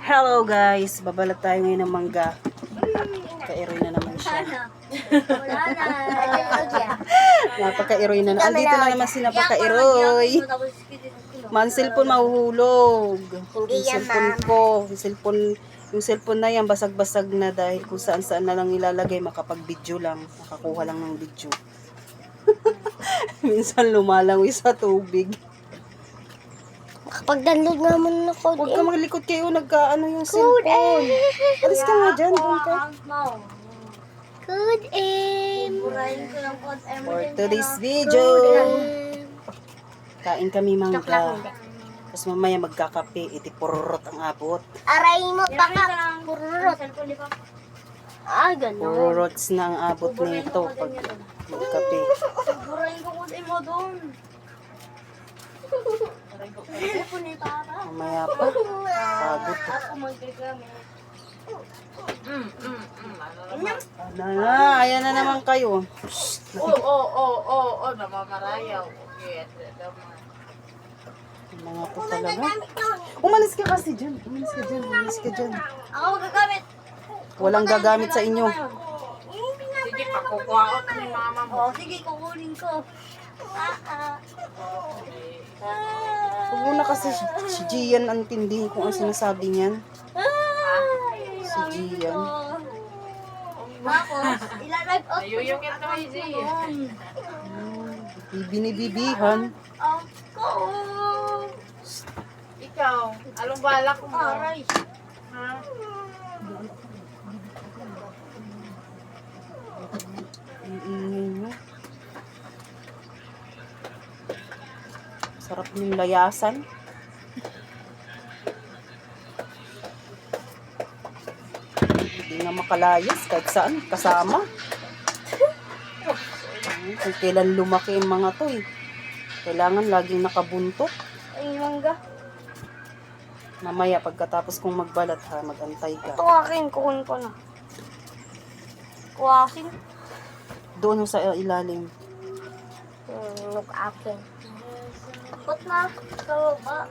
Hello guys, babalat tayo ngayon ng mangga. Kairoy na naman siya. Wala na. Napaka-iroy na. Andito na naman si napaka-iroy. Man cellphone mahuhulog. Yung cellphone ko, yung cellphone na yan basag-basag na dahil kung saan-saan na lang ilalagay, makapag-video lang, makakuha lang ng video. Minsan lumalangoy sa tubig. Kapag-download naman na code Huwag ka maglikod kayo, nagka-ano yung cellphone. Alis ka nga dyan, doon ka. Code M. For today's video, kain kami mangga. Tapos mamaya magkakape, itipururot ang abot. Aray mo, baka pururot. Ah, ganun. Pururots na ang abot nito pag magkape. Burahin ko code M mo doon. Mamaya pa, pagod. Ako magagamit. Ayan na naman kayo. Namamarayaw. Okay, Mga po talaga. Umalis ka kasi dyan. Umalis ka dyan. Umalis ka dyan. Ako gagamit. Walang gagamit sa inyo. sige, pakukuha ko ni mama mo. Oh, sige, kukunin ko. Huwag mo na kasi si Gian ang tindihin kung ang sinasabi niyan. Si Gian. Tapos, ilalive out ko Nayuyungit na may G. Binibibihan. ako. Ikaw, anong balak mo? Aray. Ha? Ang ingay mo. Sarap ng layasan. Hindi nga makalayas kahit saan. Kasama. Kung kailan lumaki yung mga to eh. Kailangan laging nakabuntot. Ay, mangga. Mamaya pagkatapos kong magbalat ha, magantay ka. Ito akin, kukunin ko na. Kuhakin. Doon ho sa ilalim. Look akin. Takot na. Sa baba.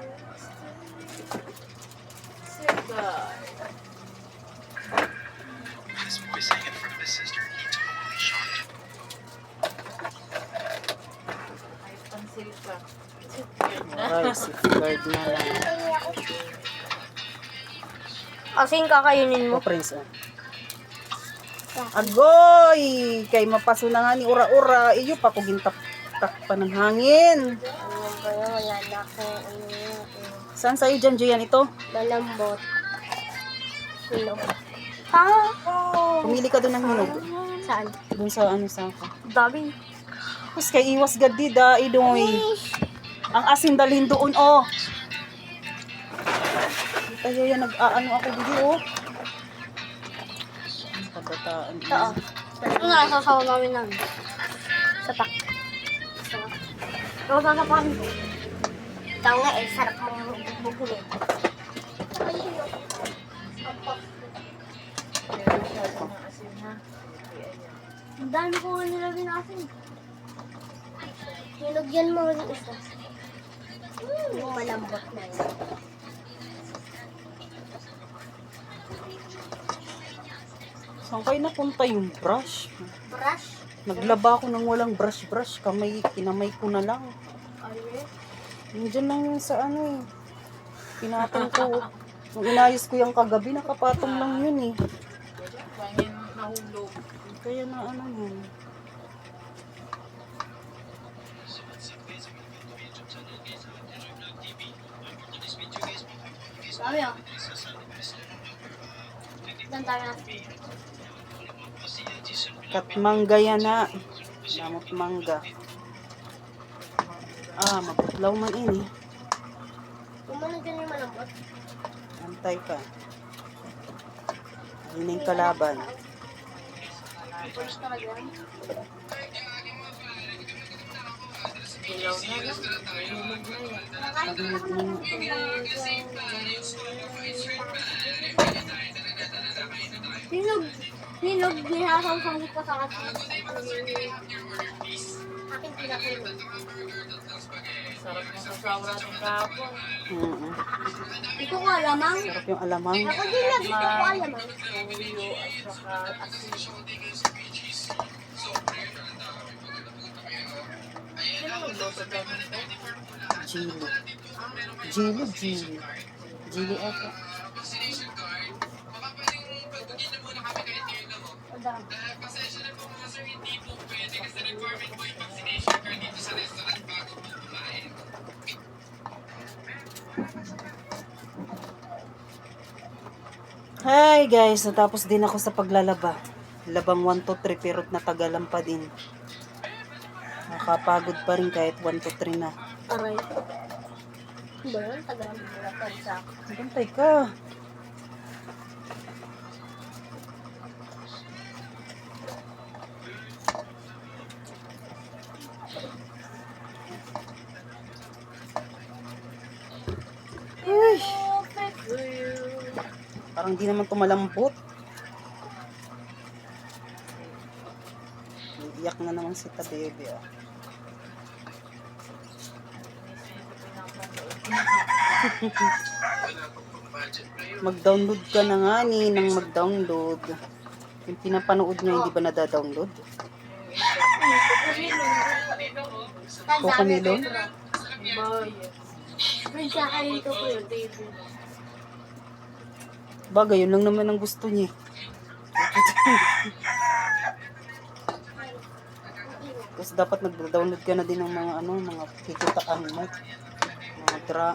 His voice sang in front of his sister. He totally shocked her. Ay, pansil ka. Ay, safeguard na lang. Asin kakainin mo. O, Prince, oh. Agoy! Kay mapaso na nga ni ura-ura. Iyo pa kung gintak-tak pa ng hangin. Ano ba yun? Wala na akong Saan sa'yo dyan, Gian, ito? malambot. Hinog. Ha? Pumili ka doon ng hinog. Saan? Doon sa ano sa ako. Dami. Tapos kay iwas gadi da, idoy. Ang asin dalhin doon, oh. Tayo yan, nag-aano ako dito, oh. Ang pagkataan. Oo. Ito na, sasawa namin namin. Sapak. Ito sasapakan ko. Ito nga eh, sarap mong bubulin. Ang dami ko nga nilagay na asin. Nilagyan mo rin isa. Yung malambot na yun. Saan kayo napunta yung brush? Brush. Naglaba ako ng walang brush-brush. Kinamay ko na lang. Nandiyan lang yun sa ano eh. Pinatong ko. Nung inayos ko yung kagabi, nakapatong lang yun eh. Pangin nahulog. Kaya na ano yun. Sabi yun. Ilan tayo na? Katmangga yan na. Damot mangga. Ah, maputlaw man ini. Kumano dyan yung malambot? Antay ka. Ayun yung kalaban. First na lagyan. Ilaw na lang. Hulog na yan. Pagulog mo. Hinog, nihasang-sangit ko sa akin. Akin pinakilog. Sarap ng sasawa natin kahapon. Ito ko alamang. Sarap yung alamang. Ako din na gusto ko alamang. Tuyo at saka asin. Sino magluto daw nito? Gili. Gili. Gili ata. Hi guys, natapos din ako sa paglalaba. Labang 1 to 3 pero natagalan pa din. Nakapagod pa rin kahit 1 to 3 na. Aray. Ba yun? Tagal mo na pansa. Bantay ka. Uy, parang di naman tumalambot. Iyak na naman si Tabebe. Ah. Mag-download ka na nga ni nang mag-download. Yung pinapanood niya hindi ba nadadownload? Cocomelon? Bayan. May saka dito ko yun. Bagay, yun lang naman ang gusto niya. Tapos dapat nag-download ka na din ng mga ano, mga kikitaan mo.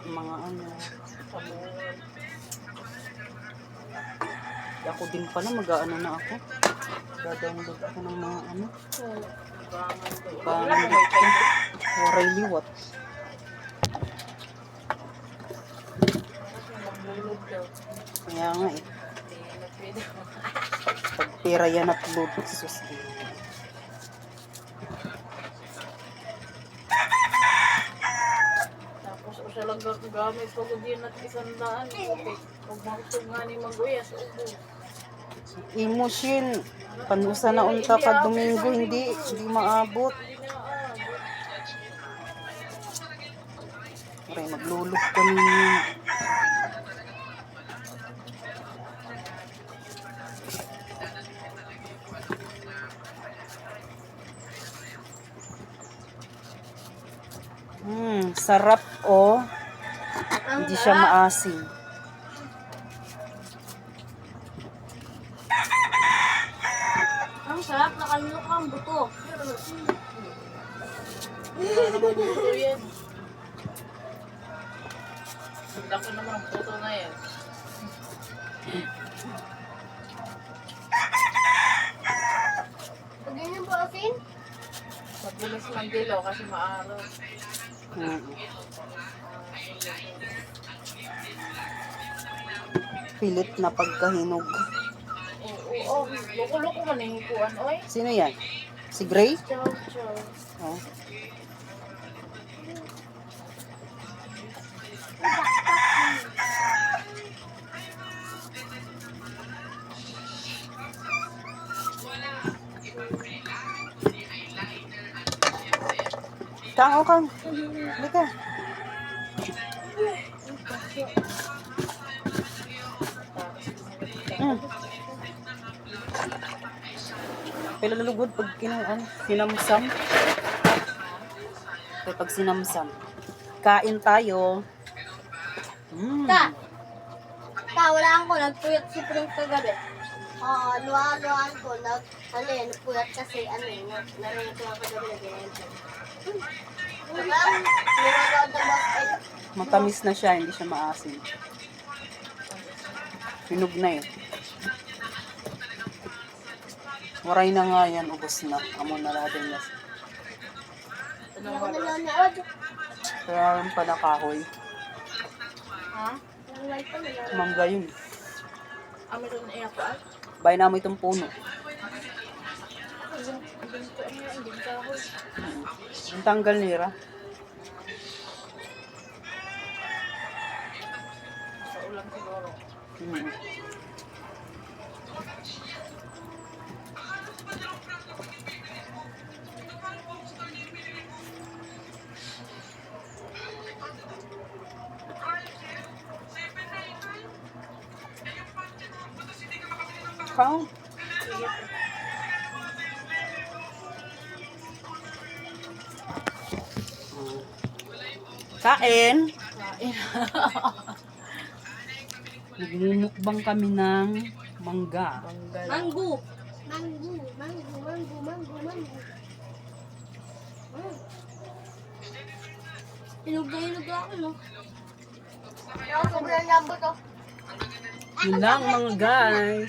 Mga ano. Ako din pala, mag-ano na ako. Download ako ng mga ano. Ibangan dito. Waray liwat. Kaya nga eh. Pagpira yan at load. Sus. Tapos o siya lang gamit pag din at 100. Okay. Huwag makutog nga ni mag-uyas. Emotion. Panusa na unta pag Domingo, hindi maabot. Aray, maglulog kami niya. Sarap oh. Hindi siya maasim. Ang sarap, nakalunok ang buto. Wala naman buto yan. Laki naman ang buto na yan. Pagyan niyo ba asin? Mabilis man dilaw kasi maaraw. Pilit na pagkahinog. Oo, loko-loko man yung hikuan, oy. Sino yan? Si Gray? Chow, chow. Oh. Tao kang. Halika. Pero lalugod pag sinamsam. Pag sinamsam. Kain tayo. Tawalaan ko, nagpuyat si Prince kagabi. Luwa-luwaan ko, nagpuyat kasi, narinig ko ako kagabi na ginento. Nilagawad na bakit? Matamis na siya, hindi siya maasim. Hinog na eh. Waray na nga yan, ubos na. Amo na natin na. Hindi ako nanonood. Kaya yung pala kahoy. Ha? Nanonood pa nila. Mangga yun. Meron na iya pa. Bayan na mo itong puno. Hindi kahoy. Yung tanggal nira. Sa ulam siguro. account. Kain. Kain. Nagmumukbang kami ng mangga. Manggal. Mango. Mango, mango, mango, mango, mango. Hinog na ako, no? Sobrang lambot, oh. Yun lang mga guys.